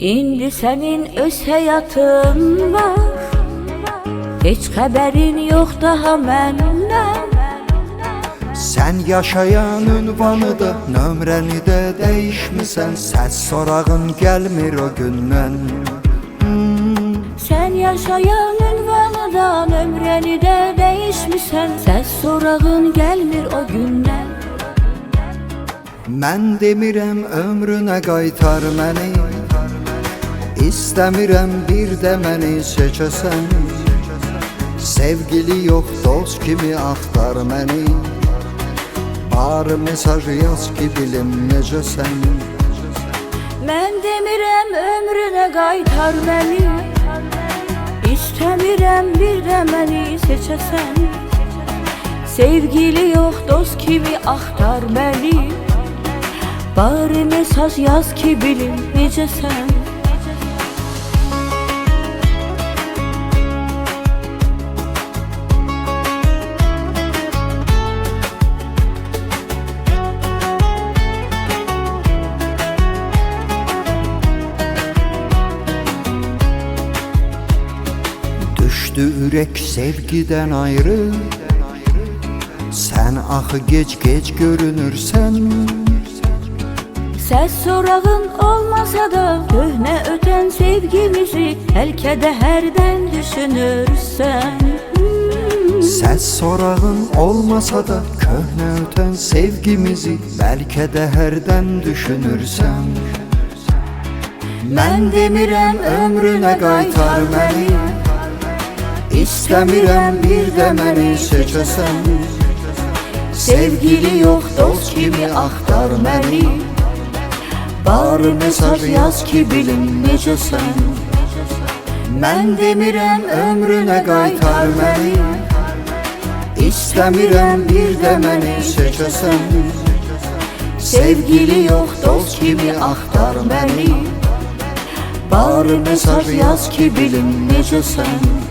İndi senin öz hayatın var, hiç haberin yok daha məndən. Sen yaşayan ünvanıda, nömrəni də dəyişmisən. Səs sorağın gəlmir o gündən. Sen yaşayan ünvanıdan ömrəni də dəyişmisən. Səs sorağın gəlmir o gündən. Mən demirəm ömrünə qaytar məni, İstəmirəm bir də məni seçəsən. Sevgili yox dost kimi axtar məni, bari mesaj yaz ki bilim necəsən. Mən demirəm ömrünə qaytar məni, İstəmirəm bir də məni seçəsən. Sevgili yox dost kimi axtar məni, bari mesaj yaz ki bilim necəsən. Düşdü ürək sevgiden ayrı, Sən axı gec görünürsən. Səs sorağın olmasa da köhnə ötən sevgimizi bəlkə də hərdən düşünürsən. Səs sorağın olmasa da köhnə ötən sevgimizi bəlkə də hərdən düşünürsən. Mən demirəm ömrünə qaytar məni, İstəmirəm bir də məni seçəsən. Sevgili yox dost kimi axtar məni, bari mesaj yaz ki bilim necəsən. Mən demirəm ömrünə qaytar məni, İstəmirəm bir də məni seçəsən. Sevgili yox dost kimi axtar məni, bari mesaj yaz ki bilim necəsən.